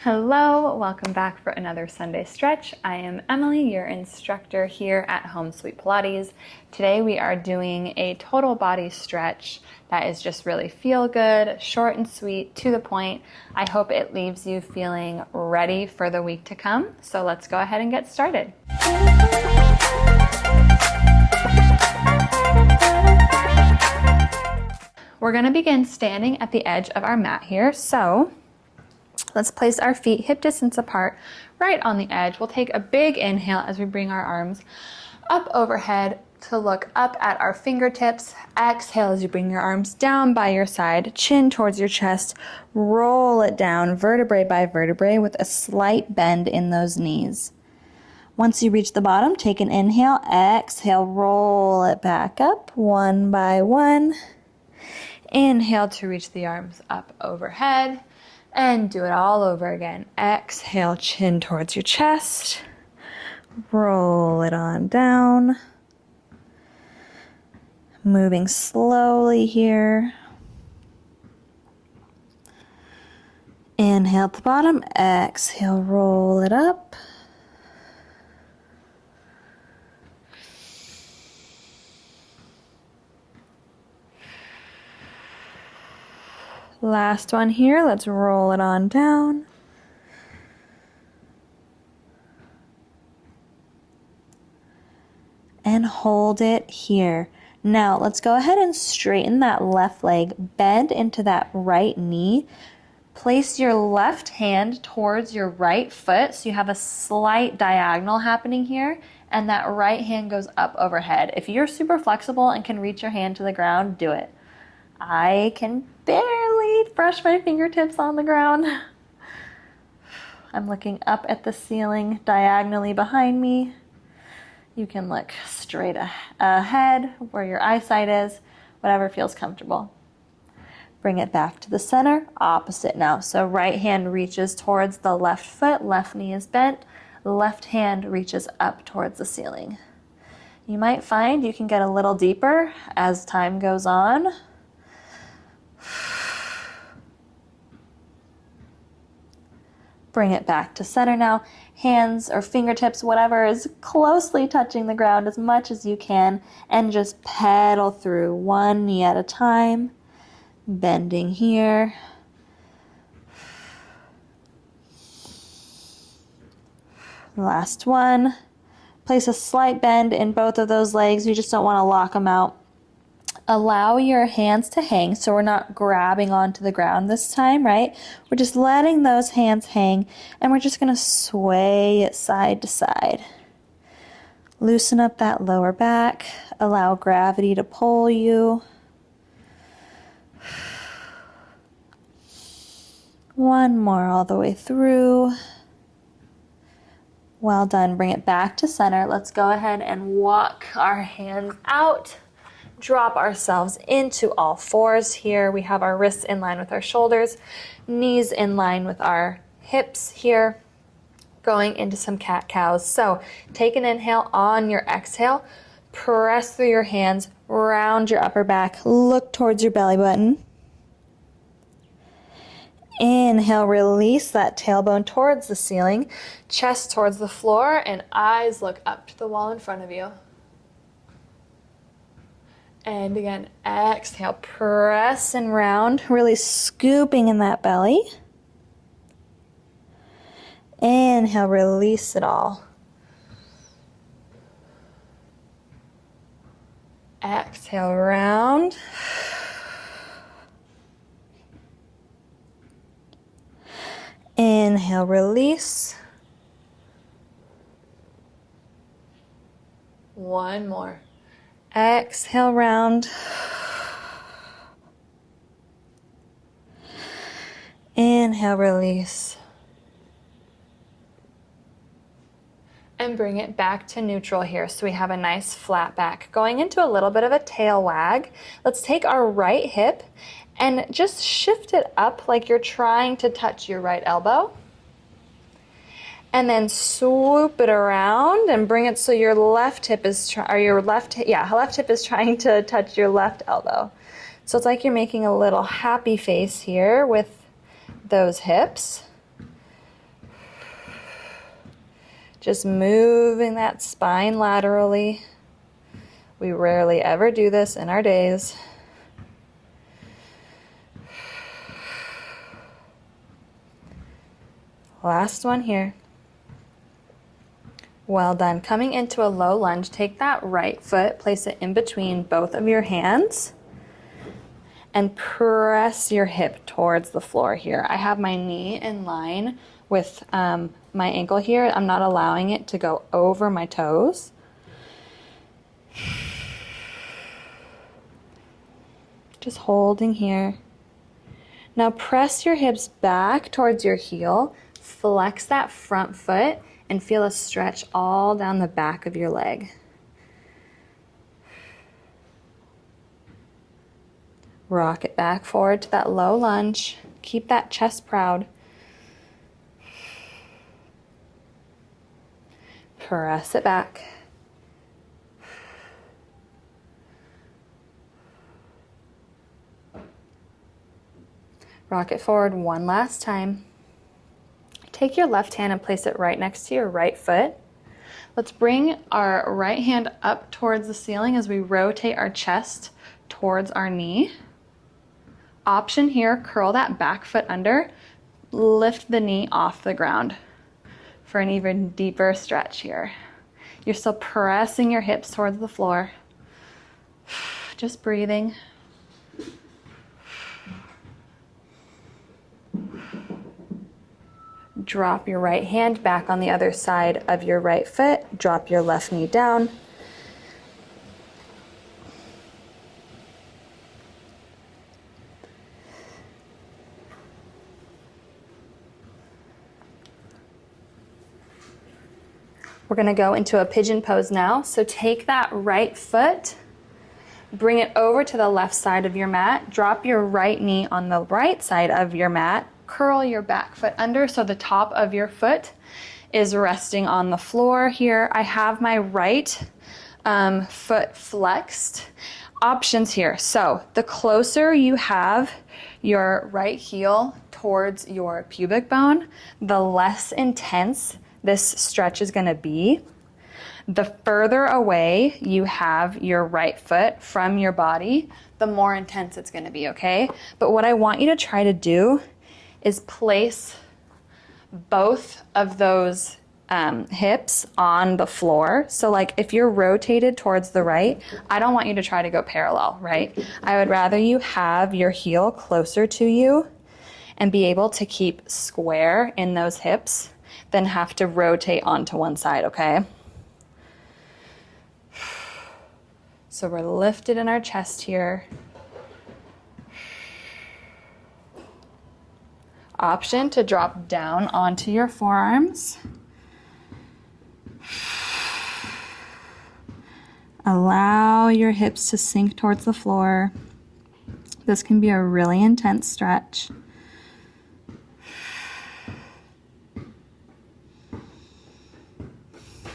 Hello, welcome back for another Sunday stretch. I am Emily, your instructor here at Home Sweet Pilates. Today we are doing a total body stretch that is just really feel good, short and sweet, to the point. I hope it leaves you feeling ready for the week to come. So let's go ahead and get started. We're going to begin standing at the edge of our mat here. So let's place our feet hip distance apart right on the edge. We'll take a big inhale as we bring our arms up overhead to look up at our fingertips. Exhale as you bring your arms down by your side, chin towards your chest. Roll it down vertebrae by vertebrae with a slight bend in those knees. Once you reach the bottom, take an inhale. Exhale, roll it back up one by one. Inhale to reach the arms up overhead. And do it all over again. Exhale, chin towards your chest. Roll it on down. Moving slowly here. Inhale at the bottom. Exhale, roll it up. Last one here, let's roll it on down. And hold it here. Now let's go ahead and straighten that left leg, bend into that right knee. Place your left hand towards your right foot so you have a slight diagonal happening here, and that right hand goes up overhead. If you're super flexible and can reach your hand to the ground, do it. I can barely brush my fingertips on the ground. I'm looking up at the ceiling diagonally behind me. You can look straight ahead where your eyesight is, whatever feels comfortable. Bring it back to the center, opposite now. So right hand reaches towards the left foot, left knee is bent, left hand reaches up towards the ceiling. You might find you can get a little deeper as time goes on. Bring it back to center now. Hands or fingertips, whatever is closely touching the ground as much as you can, and just pedal through one knee at a time. Bending here. Last one. Place a slight bend in both of those legs. You just don't want to lock them out. Allow your hands to hang, so we're not grabbing onto the ground this time, right? We're just letting those hands hang, and we're just going to sway it side to side. Loosen up that lower back. Allow gravity to pull you. One more all the way through. Well done. Bring it back to center. Let's go ahead and walk our hands out. Drop ourselves into all fours here. We have our wrists in line with our shoulders, knees in line with our hips here, going into some cat-cows. So take an inhale. On your exhale, press through your hands, round your upper back, look towards your belly button. Inhale, release that tailbone towards the ceiling, chest towards the floor, and eyes look up to the wall in front of you. And again, exhale, press and round, really scooping in that belly. Inhale, release it all. Exhale, round. Inhale, release. One more. Exhale, round. Inhale, release. And bring it back to neutral here so we have a nice flat back. Going into a little bit of a tail wag. Let's take our right hip and just shift it up like you're trying to touch your right elbow. And then swoop it around and bring it so your left hip is left hip is trying to touch your left elbow. So it's like you're making a little happy face here with those hips. Just moving that spine laterally. We rarely ever do this in our days. Last one here. Well done. Coming into a low lunge, take that right foot, place it in between both of your hands, and press your hip towards the floor here. I have my knee in line with my ankle here. I'm not allowing it to go over my toes. Just holding here. Now press your hips back towards your heel, flex that front foot, and feel a stretch all down the back of your leg. Rock it back forward to that low lunge. Keep that chest proud. Press it back. Rock it forward one last time. Take your left hand and place it right next to your right foot. Let's bring our right hand up towards the ceiling as we rotate our chest towards our knee. Option here, curl that back foot under, lift the knee off the ground for an even deeper stretch here. You're still pressing your hips towards the floor. Just breathing. Drop your right hand back on the other side of your right foot. Drop your left knee down. We're going to go into a pigeon pose now. So take that right foot, bring it over to the left side of your mat. Drop your right knee on the right side of your mat. Curl your back foot under so the top of your foot is resting on the floor here. I have my right foot flexed. Options here. So the closer you have your right heel towards your pubic bone, the less intense this stretch is going to be. The further away you have your right foot from your body, the more intense it's going to be, okay? But what I want you to try to do is place both of those hips on the floor. So like if you're rotated towards the right, I don't want you to try to go parallel, right? I would rather you have your heel closer to you and be able to keep square in those hips than have to rotate onto one side, okay? So we're lifted in our chest here. Option to drop down onto your forearms. Allow your hips to sink towards the floor. This can be a really intense stretch.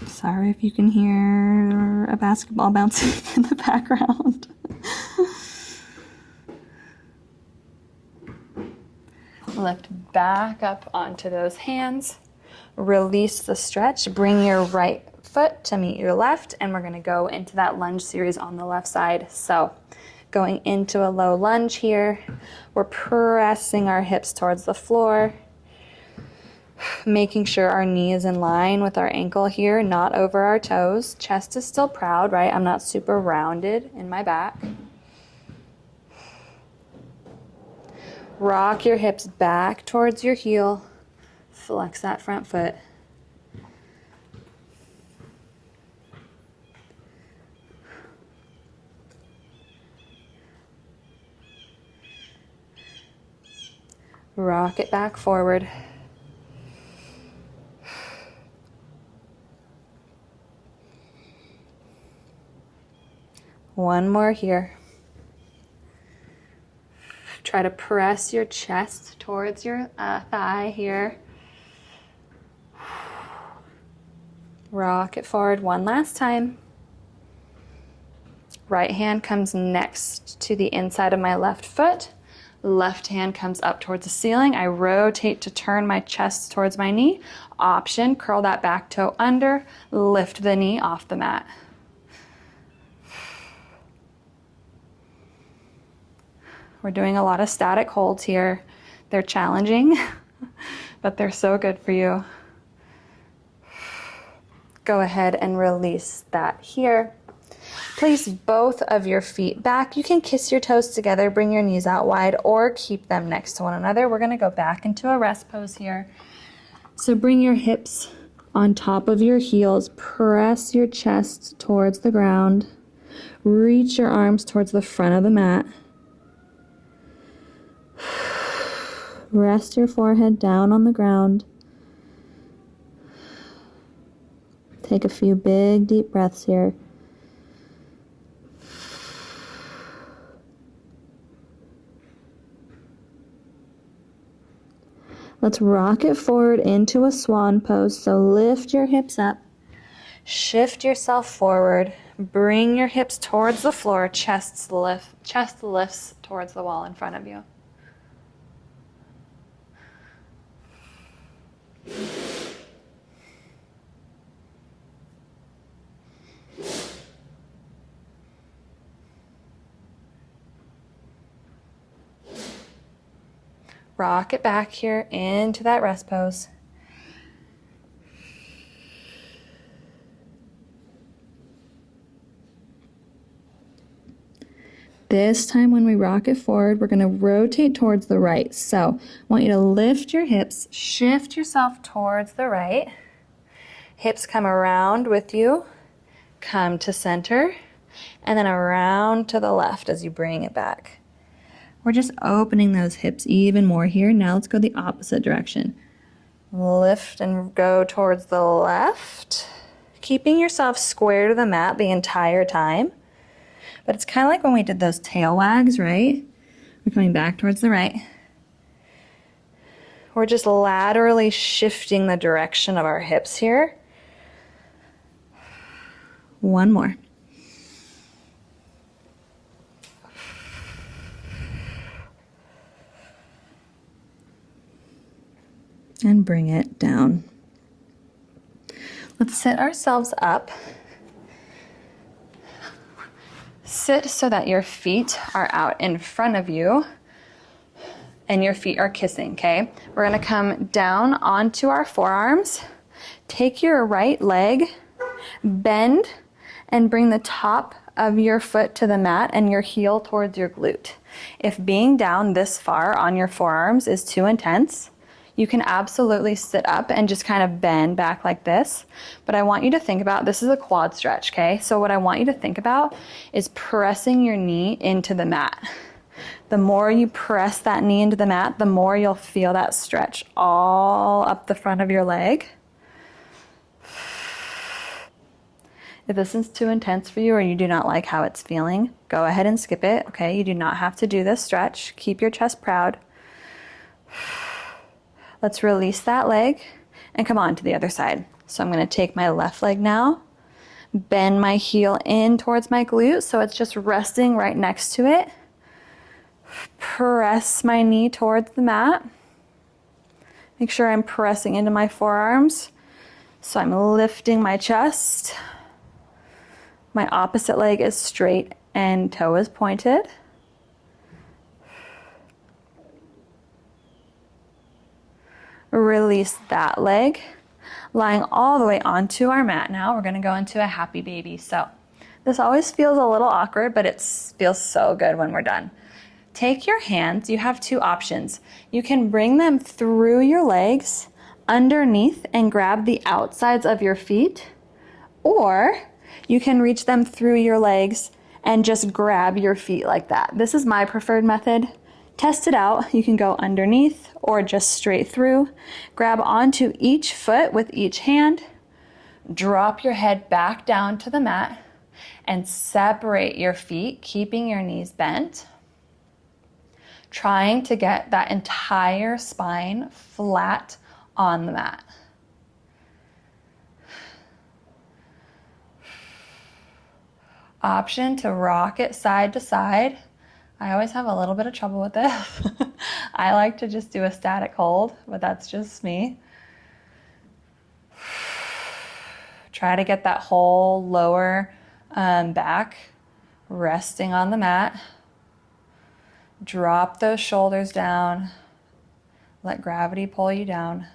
Sorry if you can hear a basketball bouncing in the background. Lift back up onto those hands. Release the stretch. Bring your right foot to meet your left, and we're going to go into that lunge series on the left side. So going into a low lunge here. We're pressing our hips towards the floor, making sure our knee is in line with our ankle here, not over our toes. Chest is still proud, right? I'm not super rounded in my back. Rock your hips back towards your heel. Flex that front foot. Rock it back forward. One more here. Try to press your chest towards your thigh here. Rock it forward one last time. Right hand comes next to the inside of my left foot. Left hand comes up towards the ceiling. I rotate to turn my chest towards my knee. Option, curl that back toe under, lift the knee off the mat. We're doing a lot of static holds here. They're challenging, but they're so good for you. Go ahead and release that here. Place both of your feet back. You can kiss your toes together, bring your knees out wide, or keep them next to one another. We're gonna go back into a rest pose here. So bring your hips on top of your heels, press your chest towards the ground, reach your arms towards the front of the mat. Rest your forehead down on the ground. Take a few big, deep breaths here. Let's rock it forward into a swan pose. So lift your hips up, shift yourself forward, bring your hips towards the floor, chest lifts towards the wall in front of you. Rock it back here into that rest pose. This time when we rock it forward, we're going to rotate towards the right. So I want you to lift your hips, shift yourself towards the right. Hips come around with you, come to center, and then around to the left as you bring it back. We're just opening those hips even more here. Now let's go the opposite direction. Lift and go towards the left, keeping yourself square to the mat the entire time. But it's kind of like when we did those tail wags, right? We're coming back towards the right. We're just laterally shifting the direction of our hips here. One more. And bring it down. Let's sit ourselves up. Sit so that your feet are out in front of you and your feet are kissing, okay? We're gonna come down onto our forearms. Take your right leg, bend, and bring the top of your foot to the mat and your heel towards your glute. If being down this far on your forearms is too intense, you can absolutely sit up and just kind of bend back like this. But I want you to think about, this is a quad stretch, okay? So what I want you to think about is pressing your knee into the mat. The more you press that knee into the mat, the more you'll feel that stretch all up the front of your leg. If this is too intense for you or you do not like how it's feeling, go ahead and skip it, okay? You do not have to do this stretch. Keep your chest proud. Let's release that leg and come on to the other side. So I'm going to take my left leg now, bend my heel in towards my glute so it's just resting right next to it. Press my knee towards the mat. Make sure I'm pressing into my forearms. So I'm lifting my chest. My opposite leg is straight and toe is pointed. Release that leg. Lying all the way onto our mat now, we're gonna go into a happy baby. So this always feels a little awkward, but it feels so good when we're done. Take your hands, you have two options. You can bring them through your legs, underneath, and grab the outsides of your feet, or you can reach them through your legs and just grab your feet like that. This is my preferred method. Test it out. You can go underneath or just straight through. Grab onto each foot with each hand. Drop your head back down to the mat and separate your feet, keeping your knees bent. Trying to get that entire spine flat on the mat. Option to rock it side to side. I always have a little bit of trouble with this. I like to just do a static hold, but that's just me. Try to get that whole lower back resting on the mat. Drop those shoulders down. Let gravity pull you down.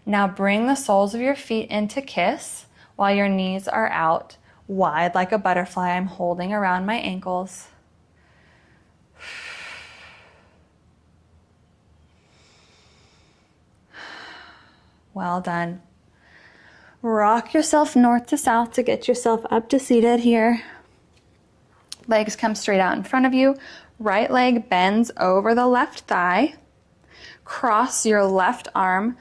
Now bring the soles of your feet into kiss while your knees are out wide like a butterfly. I'm holding around my ankles. Well done. Rock yourself north to south to get yourself up to seated here. Legs come straight out in front of you. Right leg bends over the left thigh. Cross your left arm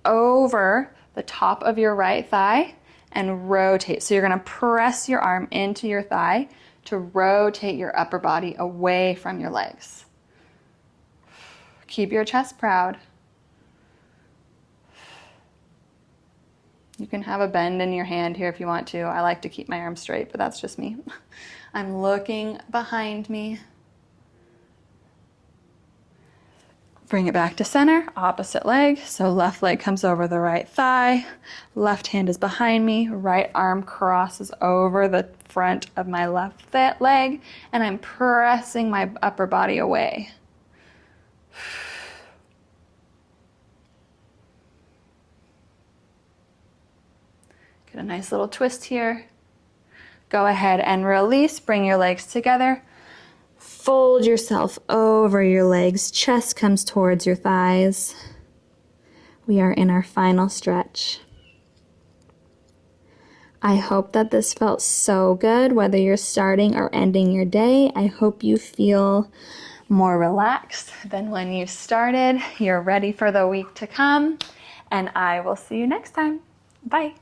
over the top of your right thigh and rotate. So you're going to press your arm into your thigh to rotate your upper body away from your legs. Keep your chest proud. You can have a bend in your hand here if you want to. I like to keep my arms straight, but that's just me. I'm looking behind me. Bring it back to center, opposite leg. So left leg comes over the right thigh. Left hand is behind me. Right arm crosses over the front of my left leg. And I'm pressing my upper body away. Get a nice little twist here. Go ahead and release. Bring your legs together. Fold yourself over your legs. Chest comes towards your thighs. We are in our final stretch. I hope that this felt so good, whether you're starting or ending your day. I hope you feel more relaxed than when you started. You're ready for the week to come, and I will see you next time. Bye.